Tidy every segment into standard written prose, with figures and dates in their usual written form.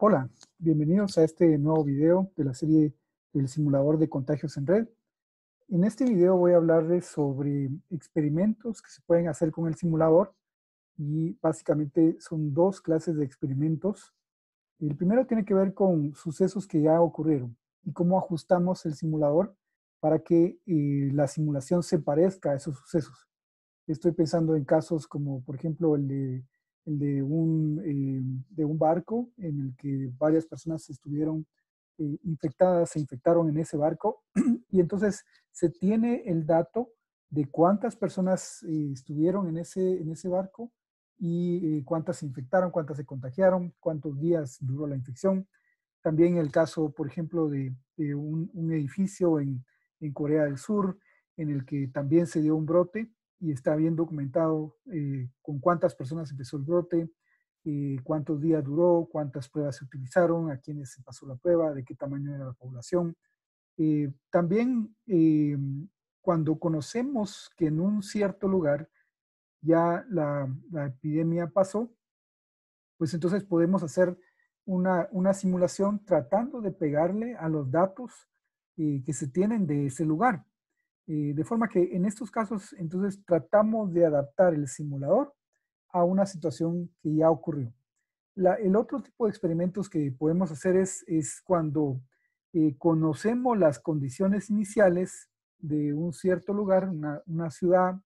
Hola, bienvenidos a este nuevo video de la serie del simulador de contagios en red. En este video voy a hablarles sobre experimentos que se pueden hacer con el simulador y básicamente son dos clases de experimentos. El primero tiene que ver con sucesos que ya ocurrieron y cómo ajustamos el simulador para que la simulación se parezca a esos sucesos. Estoy pensando en casos como, por ejemplo, de un barco en el que varias personas estuvieron infectadas, se infectaron en ese barco y entonces se tiene el dato de cuántas personas estuvieron en ese barco y cuántas se infectaron, cuántas se contagiaron, cuántos días duró la infección. También el caso, por ejemplo, de un edificio en Corea del Sur en el que también se dio un brote y está bien documentado con cuántas personas empezó el brote, cuántos días duró, cuántas pruebas se utilizaron, a quiénes se pasó la prueba, de qué tamaño era la población. También cuando conocemos que en un cierto lugar ya la epidemia pasó, pues entonces podemos hacer una simulación tratando de pegarle a los datos que se tienen de ese lugar. De forma que en estos casos, entonces tratamos de adaptar el simulador a una situación que ya ocurrió. El otro tipo de experimentos que podemos hacer es cuando conocemos las condiciones iniciales de un cierto lugar, una ciudad,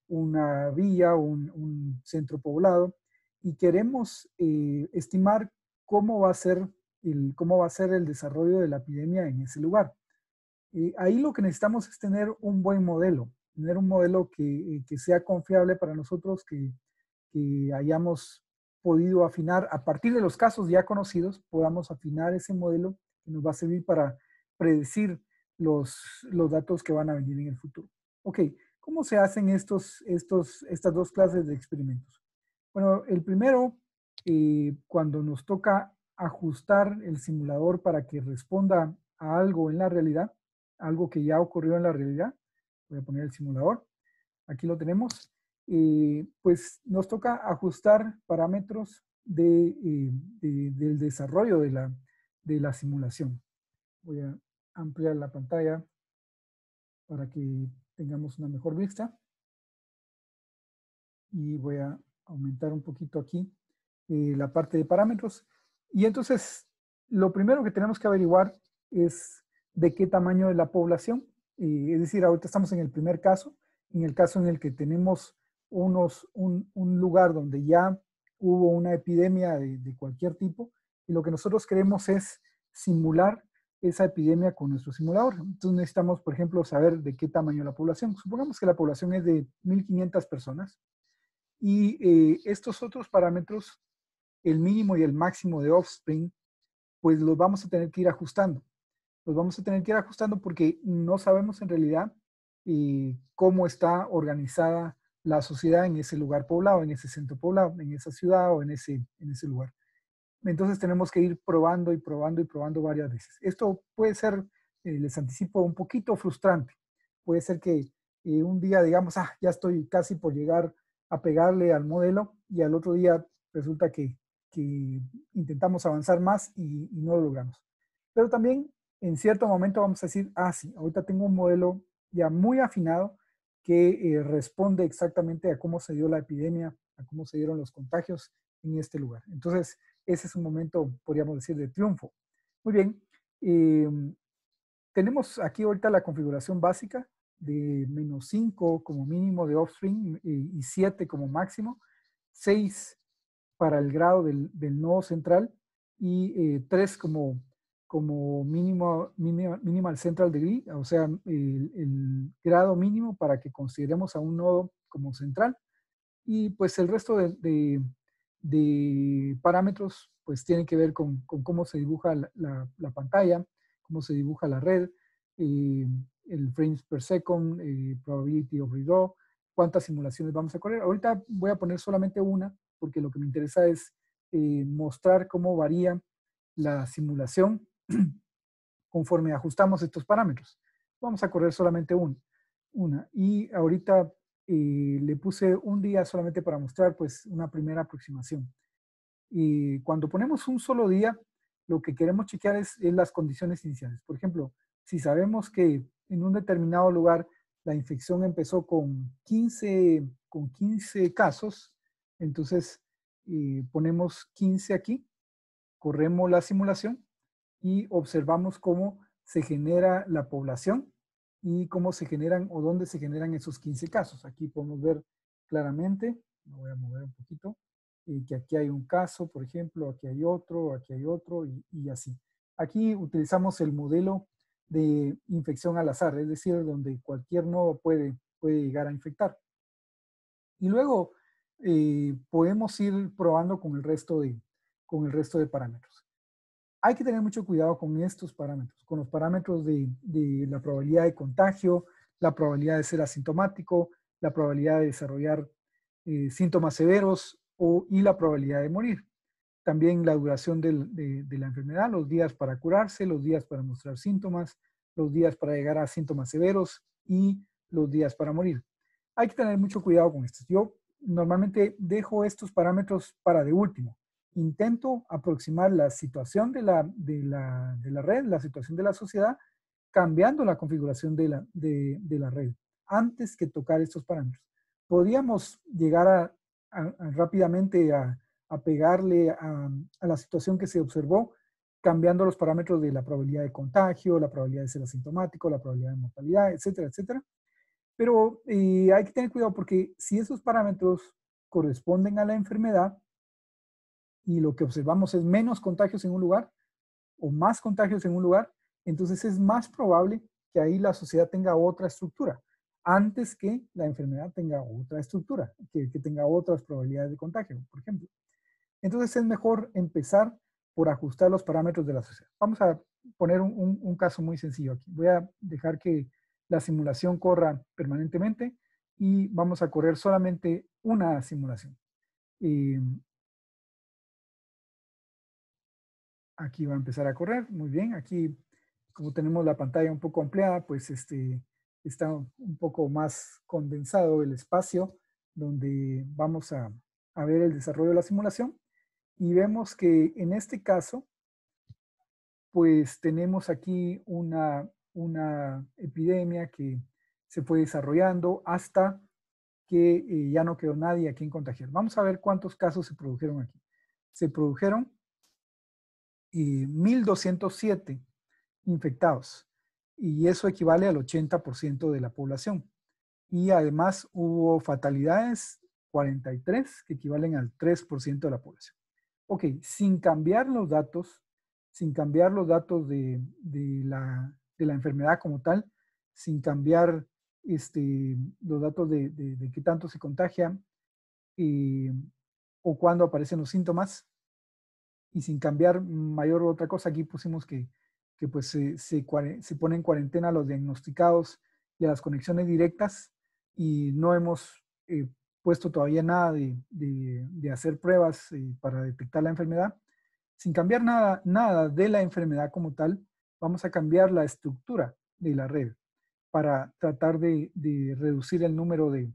una villa, un centro poblado, y queremos estimar cómo va a ser cómo va a ser el desarrollo de la epidemia en ese lugar. Ahí lo que necesitamos es tener un buen modelo, tener un modelo que sea confiable para nosotros, que hayamos podido afinar a partir de los casos ya conocidos, podamos afinar ese modelo que nos va a servir para predecir los datos que van a venir en el futuro. Ok, ¿cómo se hacen estas dos clases de experimentos? Bueno, el primero, cuando nos toca ajustar el simulador para que responda a algo en la realidad, algo que ya ocurrió en la realidad, voy a poner el simulador, aquí lo tenemos, pues nos toca ajustar parámetros del desarrollo de la simulación. Voy a ampliar la pantalla para que tengamos una mejor vista y voy a aumentar un poquito aquí la parte de parámetros. Y entonces, lo primero que tenemos que averiguar es de qué tamaño es la población. Es decir, ahorita estamos en el primer caso, en el caso en el que tenemos un lugar donde ya hubo una epidemia de cualquier tipo, y lo que nosotros queremos es simular esa epidemia con nuestro simulador. Entonces necesitamos, por ejemplo, saber de qué tamaño es la población. Supongamos que la población es de 1.500 personas y estos otros parámetros, el mínimo y el máximo de offspring, pues los vamos a tener que ir ajustando. Los vamos a tener que ir ajustando porque no sabemos en realidad cómo está organizada la sociedad en ese lugar poblado, en ese centro poblado, en esa ciudad o en ese lugar. Entonces tenemos que ir probando y probando y probando varias veces. Esto puede ser, les anticipo, un poquito frustrante. Puede ser que un día digamos, ya estoy casi por llegar a pegarle al modelo y al otro día resulta que intentamos avanzar más y no lo logramos. Pero también en cierto momento vamos a decir, sí, ahorita tengo un modelo ya muy afinado que responde exactamente a cómo se dio la epidemia, a cómo se dieron los contagios en este lugar. Entonces, ese es un momento, podríamos decir, de triunfo. Muy bien, eh, tenemos aquí ahorita la configuración básica de -5 como mínimo de offspring y 7 como máximo, 6 para el grado del nodo central y 3 como minimal central degree, o sea, el grado mínimo para que consideremos a un nodo como central. Y pues el resto de parámetros pues tienen que ver con cómo se dibuja la pantalla, cómo se dibuja la red, eh, el frames per second, probability of redraw, cuántas simulaciones vamos a correr. Ahorita voy a poner solamente una porque lo que me interesa es mostrar cómo varía la simulación conforme ajustamos estos parámetros. Vamos a correr solamente una. Y ahorita le puse un día solamente para mostrar pues una primera aproximación. Y cuando ponemos un solo día, lo que queremos chequear es las condiciones iniciales. Por ejemplo, si sabemos que en un determinado lugar la infección empezó con 15 casos, entonces ponemos 15 aquí, corremos la simulación y observamos cómo se genera la población y cómo se generan o dónde se generan esos 15 casos. Aquí podemos ver claramente, me voy a mover un poquito, que aquí hay un caso, por ejemplo, aquí hay otro y así. Aquí utilizamos el modelo de infección al azar, es decir, donde cualquier nodo puede llegar a infectar. Y luego podemos ir probando con el resto de parámetros. Hay que tener mucho cuidado con estos parámetros, con los parámetros de la probabilidad de contagio, la probabilidad de ser asintomático, la probabilidad de desarrollar síntomas severos y la probabilidad de morir. También la duración de la enfermedad, los días para curarse, los días para mostrar síntomas, los días para llegar a síntomas severos y los días para morir. Hay que tener mucho cuidado con esto. Yo normalmente dejo estos parámetros para de último. Intento aproximar la situación de la red, la situación de la sociedad, cambiando la configuración de la red antes que tocar estos parámetros. Podríamos llegar rápidamente a pegarle a la situación que se observó, cambiando los parámetros de la probabilidad de contagio, la probabilidad de ser asintomático, la probabilidad de mortalidad, etcétera, etcétera. Pero hay que tener cuidado porque si esos parámetros corresponden a la enfermedad y lo que observamos es menos contagios en un lugar o más contagios en un lugar, entonces es más probable que ahí la sociedad tenga otra estructura antes que la enfermedad tenga otra estructura, que tenga otras probabilidades de contagio, por ejemplo. Entonces es mejor empezar por ajustar los parámetros de la sociedad. Vamos a poner un caso muy sencillo aquí. Voy a dejar que la simulación corra permanentemente y vamos a correr solamente una simulación. Aquí va a empezar a correr, muy bien. Aquí, como tenemos la pantalla un poco ampliada, pues está un poco más condensado el espacio donde vamos a ver el desarrollo de la simulación. Y vemos que en este caso, pues tenemos aquí una epidemia que se fue desarrollando hasta que ya no quedó nadie a quien contagiar. Vamos a ver cuántos casos se produjeron aquí. Se produjeron 1.207 infectados y eso equivale al 80% de la población. Y además hubo fatalidades, 43, que equivalen al 3% de la población. Ok, sin cambiar los datos, de la enfermedad como tal, sin cambiar los datos de qué tanto se contagia o cuándo aparecen los síntomas, y sin cambiar mayor otra cosa, aquí pusimos que pues se pone en cuarentena a los diagnosticados y a las conexiones directas y no hemos puesto todavía nada de hacer pruebas para detectar la enfermedad. Sin cambiar nada de la enfermedad como tal, vamos a cambiar la estructura de la red para tratar de reducir el número de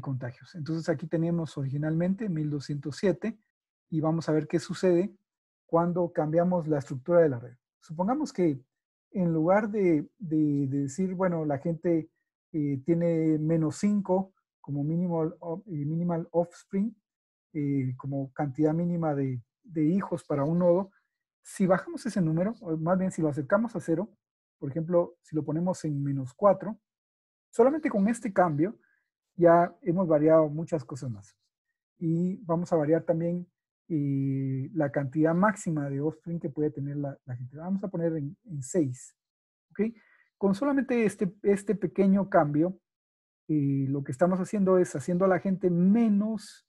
contagios. Entonces aquí tenemos originalmente 1.207 y vamos a ver qué sucede cuando cambiamos la estructura de la red. Supongamos que en lugar de decir, bueno, la gente tiene -5 como minimal offspring, como cantidad mínima de hijos para un nodo, si bajamos ese número, o más bien si lo acercamos a 0, por ejemplo, si lo ponemos en -4, solamente con este cambio ya hemos variado muchas cosas más. Y vamos a variar también la cantidad máxima de offspring que puede tener la gente. Vamos a poner en 6. ¿Okay? Con solamente este pequeño cambio, lo que estamos haciendo es haciendo a la gente menos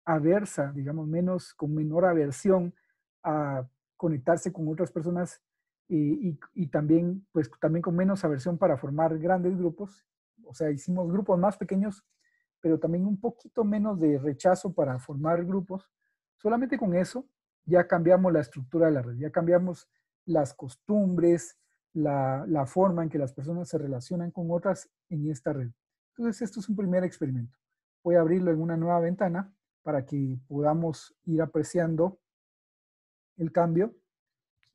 aversa, digamos, con menor aversión a conectarse con otras personas y también, pues, también con menos aversión para formar grandes grupos. O sea, hicimos grupos más pequeños, pero también un poquito menos de rechazo para formar grupos. Solamente con eso ya cambiamos la estructura de la red, ya cambiamos las costumbres, la forma en que las personas se relacionan con otras en esta red. Entonces, esto es un primer experimento. Voy a abrirlo en una nueva ventana para que podamos ir apreciando el cambio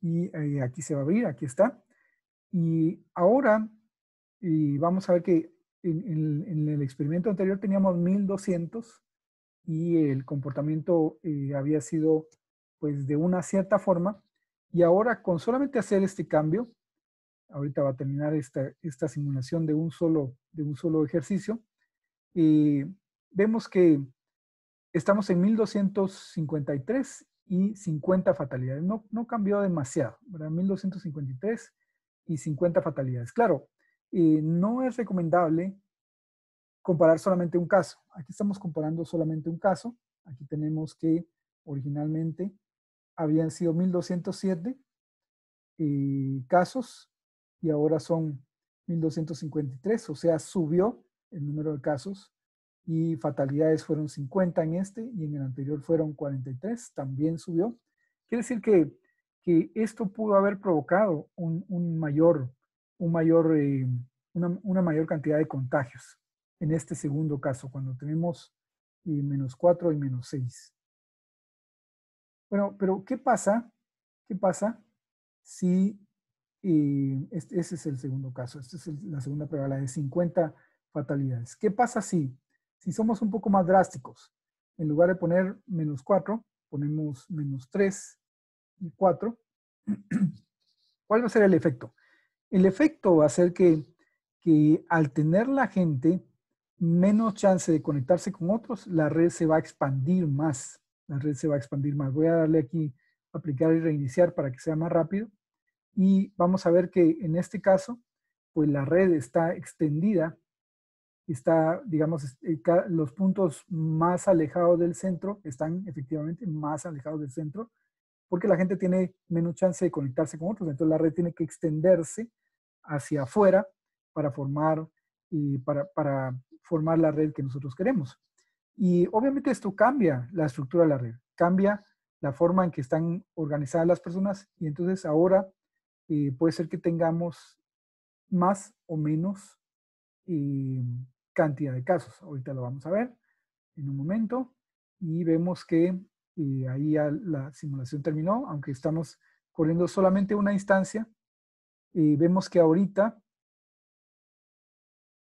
y aquí se va a abrir, aquí está. Y ahora vamos a ver que en el experimento anterior teníamos 1200 y el comportamiento había sido pues de una cierta forma. Y ahora con solamente hacer este cambio, ahorita va a terminar esta simulación de un solo ejercicio, vemos que estamos en 1253 y 50 fatalidades. No cambió demasiado, ¿verdad? 1253 y 50 fatalidades. Claro, no es recomendable comparar solamente un caso. Aquí estamos comparando solamente un caso. Aquí tenemos que originalmente habían sido 1207 casos y ahora son 1253, o sea, subió el número de casos y fatalidades fueron 50 en este y en el anterior fueron 43, también subió. Quiere decir que esto pudo haber provocado una mayor cantidad de contagios en este segundo caso, cuando tenemos -4 y -6. Bueno, pero ¿qué pasa? ¿Qué pasa si ese es el segundo caso? Esta es la segunda prueba, la de 50 fatalidades. ¿Qué pasa si somos un poco más drásticos? En lugar de poner -4, ponemos -3 y 4. ¿Cuál va a ser el efecto? El efecto va a ser que al tener la gente menos chance de conectarse con otros, la red se va a expandir más. La red se va a expandir más. Voy a darle aquí, aplicar y reiniciar para que sea más rápido. Y vamos a ver que en este caso, pues la red está extendida, está, digamos, los puntos más alejados del centro están efectivamente más alejados del centro, porque la gente tiene menos chance de conectarse con otros. Entonces la red tiene que extenderse hacia afuera para formar, para formar la red que nosotros queremos. Y obviamente esto cambia la estructura de la red, cambia la forma en que están organizadas las personas y entonces ahora puede ser que tengamos más o menos cantidad de casos. Ahorita lo vamos a ver en un momento y vemos que ahí ya la simulación terminó, aunque estamos corriendo solamente una instancia. Vemos que ahorita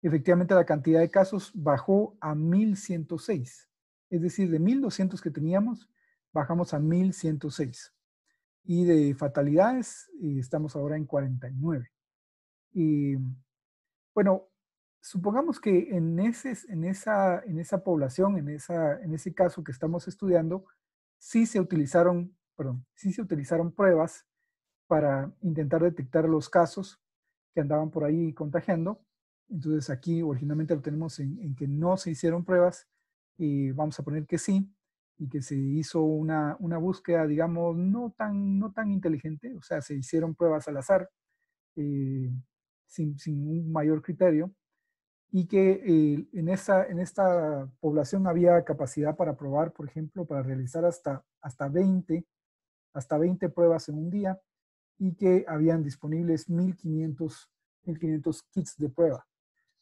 efectivamente la cantidad de casos bajó a 1106. Es decir, de 1200 que teníamos, bajamos a 1106. Y de fatalidades estamos ahora en 49. Y bueno, supongamos que en esa población, en ese caso que estamos estudiando, sí se utilizaron pruebas para intentar detectar los casos que andaban por ahí contagiando. Entonces aquí originalmente lo tenemos en que no se hicieron pruebas y vamos a poner que sí y que se hizo una búsqueda, digamos, no tan inteligente, o sea, se hicieron pruebas al azar eh, sin un mayor criterio y que en esta población había capacidad para probar, por ejemplo, para realizar hasta 20 pruebas en un día y que habían disponibles 1500 kits de prueba.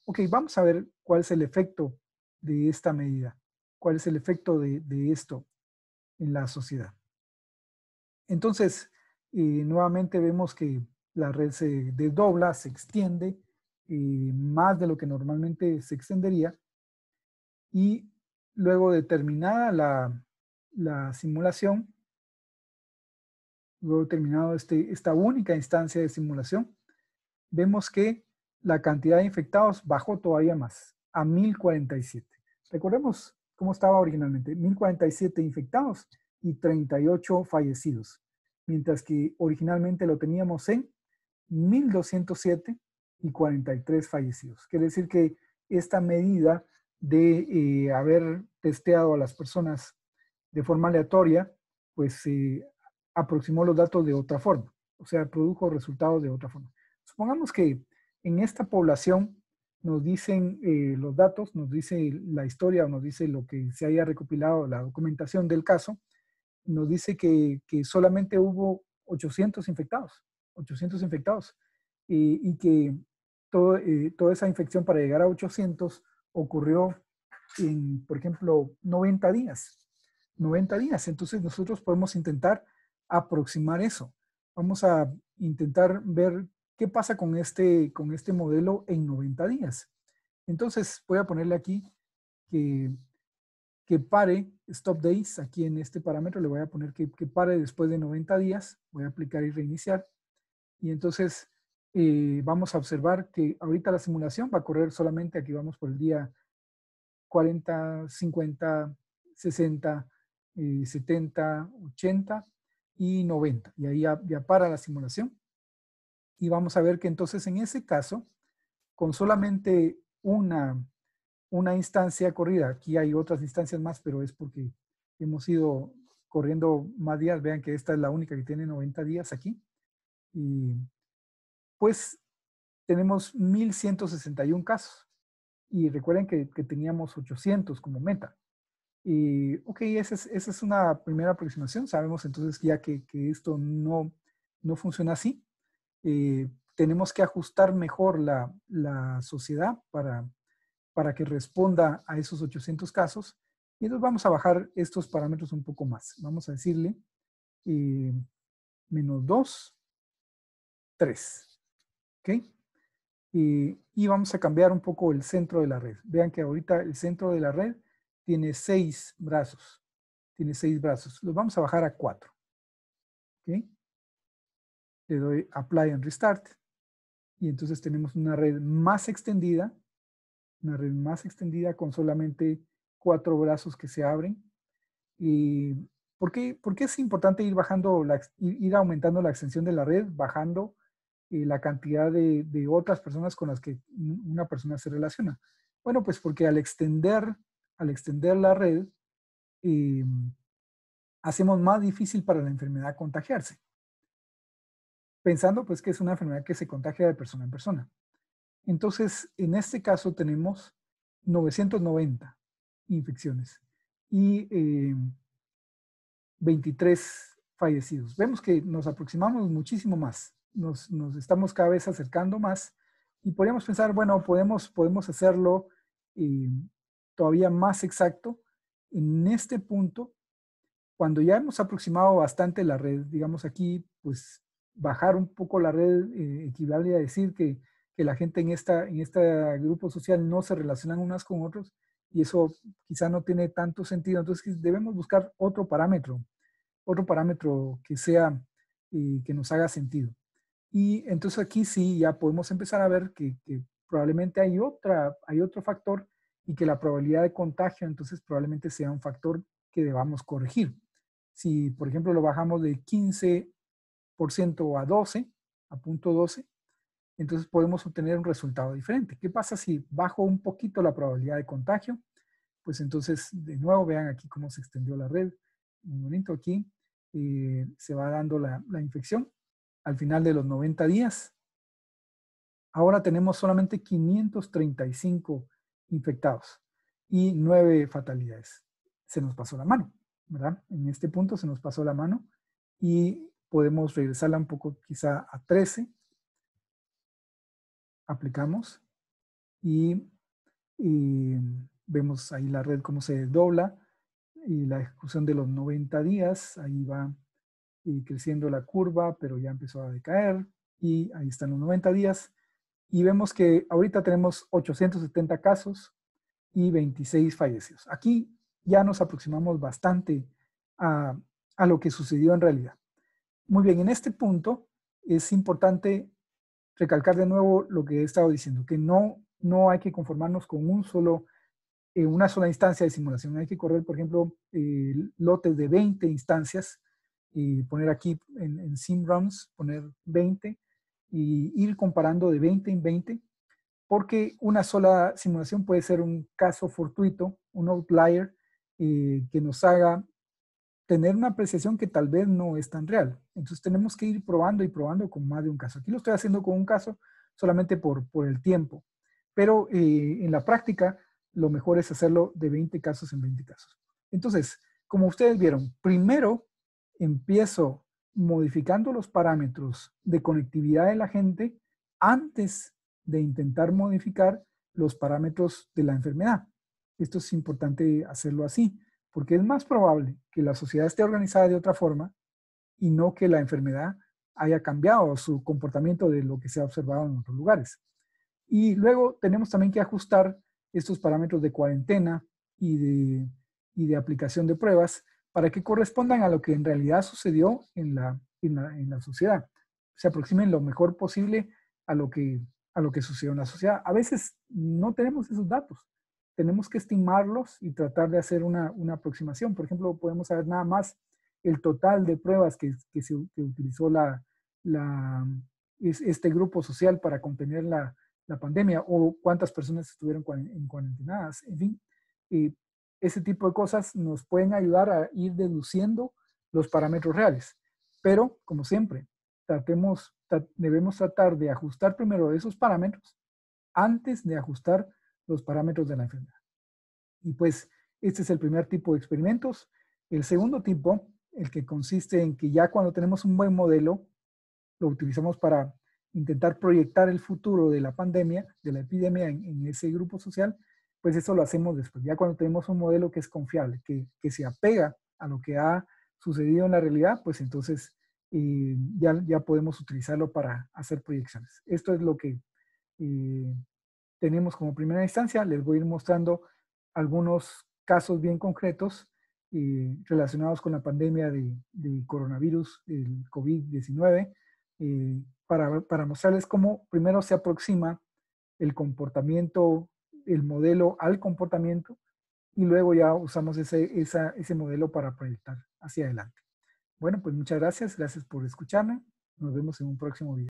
Ok, vamos a ver cuál es el efecto de esta medida, cuál es el efecto de esto en la sociedad. Entonces, nuevamente vemos que la red se desdobla, se extiende más de lo que normalmente se extendería y luego de terminada la simulación, luego terminado esta única instancia de simulación, vemos que la cantidad de infectados bajó todavía más, a 1047. Recordemos cómo estaba originalmente, 1047 infectados y 38 fallecidos, mientras que originalmente lo teníamos en 1207 y 43 fallecidos. Quiere decir que esta medida de haber testeado a las personas de forma aleatoria, pues aproximó los datos de otra forma, o sea, produjo resultados de otra forma. Supongamos que en esta población nos dicen los datos, nos dice la historia o nos dice lo que se haya recopilado, la documentación del caso, nos dice que solamente hubo 800 infectados, y que toda esa infección para llegar a 800 ocurrió en, por ejemplo, 90 días. 90 días. Entonces nosotros podemos intentar aproximar eso. Vamos a intentar ver qué pasa con este modelo en 90 días. Entonces, voy a ponerle aquí que pare stop days. Aquí en este parámetro le voy a poner que pare después de 90 días. Voy a aplicar y reiniciar. Y entonces vamos a observar que ahorita la simulación va a correr solamente, aquí vamos por el día 40, 50, 60, 70, 80 y 90. Y ahí ya para la simulación. Y vamos a ver que entonces en ese caso, con solamente una instancia corrida, aquí hay otras instancias más, pero es porque hemos ido corriendo más días. Vean que esta es la única que tiene 90 días aquí. Y pues tenemos 1161 casos. Y recuerden que teníamos 800 como meta. Y ok, esa es una primera aproximación. Sabemos entonces ya que esto no funciona así. Tenemos que ajustar mejor la sociedad para que responda a esos 800 casos. Y entonces vamos a bajar estos parámetros un poco más. Vamos a decirle menos 2, 3. ¿Ok? Y vamos a cambiar un poco el centro de la red. Vean que ahorita el centro de la red tiene 6 brazos. Tiene 6 brazos. Los vamos a bajar a 4. ¿Ok? Le doy Apply and Restart. Y entonces tenemos una red más extendida. Una red más extendida con solamente 4 brazos que se abren. ¿Y por qué es importante ir bajando, ir aumentando la extensión de la red, bajando la cantidad de otras personas con las que una persona se relaciona? Bueno, pues porque al extender la red, hacemos más difícil para la enfermedad contagiarse. Pensando pues que es una enfermedad que se contagia de persona en persona. Entonces, en este caso tenemos 990 infecciones y 23 fallecidos. Vemos que nos aproximamos muchísimo más, nos estamos cada vez acercando más y podríamos pensar, bueno, podemos hacerlo todavía más exacto. En este punto, cuando ya hemos aproximado bastante la red, digamos aquí, pues bajar un poco la red equivale a decir que la gente en este grupo social no se relacionan unas con otros y eso quizá no tiene tanto sentido. Entonces debemos buscar otro parámetro que sea, que nos haga sentido. Y entonces aquí sí ya podemos empezar a ver que probablemente hay otro factor y que la probabilidad de contagio entonces probablemente sea un factor que debamos corregir. Si, por ejemplo, lo bajamos de 15% a 12, a 0.12, entonces podemos obtener un resultado diferente. ¿Qué pasa si bajo un poquito la probabilidad de contagio? Pues entonces, de nuevo, vean aquí cómo se extendió la red. Un momento aquí, se va dando la infección al final de los 90 días. Ahora tenemos solamente 535 infectados y 9 fatalidades. Se nos pasó la mano, ¿verdad? En este punto se nos pasó la mano y podemos regresarla un poco quizá a 13. Aplicamos y vemos ahí la red cómo se desdobla y la ejecución de los 90 días. Ahí va creciendo la curva, pero ya empezó a decaer y ahí están los 90 días. Y vemos que ahorita tenemos 870 casos y 26 fallecidos. Aquí ya nos aproximamos bastante a lo que sucedió en realidad. Muy bien, en este punto es importante recalcar de nuevo lo que he estado diciendo, que no hay que conformarnos con una sola instancia de simulación. Hay que correr, por ejemplo, lotes de 20 instancias y poner aquí en SimRuns, poner 20 y ir comparando de 20 en 20, porque una sola simulación puede ser un caso fortuito, un outlier, que nos haga tener una apreciación que tal vez no es tan real. Entonces tenemos que ir probando y probando con más de un caso. Aquí lo estoy haciendo con un caso solamente por el tiempo, pero en la práctica lo mejor es hacerlo de 20 casos en 20 casos. Entonces, como ustedes vieron, primero empiezo modificando los parámetros de conectividad de la gente antes de intentar modificar los parámetros de la enfermedad. Esto es importante hacerlo así, porque es más probable que la sociedad esté organizada de otra forma y no que la enfermedad haya cambiado su comportamiento de lo que se ha observado en otros lugares. Y luego tenemos también que ajustar estos parámetros de cuarentena y de aplicación de pruebas para que correspondan a lo que en realidad sucedió en la sociedad. Se aproximen lo mejor posible a lo que sucedió en la sociedad. A veces no tenemos esos datos. Tenemos que estimarlos y tratar de hacer una aproximación. Por ejemplo, podemos saber nada más el total de pruebas que utilizó este grupo social para contener la pandemia o cuántas personas estuvieron en cuarentenadas. En fin, ese tipo de cosas nos pueden ayudar a ir deduciendo los parámetros reales. Pero, como siempre, debemos tratar de ajustar primero esos parámetros antes de ajustar los parámetros de la enfermedad. Y pues este es el primer tipo de experimentos. El segundo tipo, el que consiste en que ya cuando tenemos un buen modelo, lo utilizamos para intentar proyectar el futuro de la pandemia, de la epidemia en ese grupo social, pues eso lo hacemos después, ya cuando tenemos un modelo que es confiable, que se apega a lo que ha sucedido en la realidad, pues entonces ya podemos utilizarlo para hacer proyecciones. Esto es lo que tenemos como primera instancia. Les voy a ir mostrando algunos casos bien concretos relacionados con la pandemia de coronavirus, el COVID-19, para mostrarles cómo primero se aproxima el comportamiento, el modelo al comportamiento, y luego ya usamos ese modelo para proyectar hacia adelante. Bueno, pues muchas gracias. Gracias por escucharme. Nos vemos en un próximo video.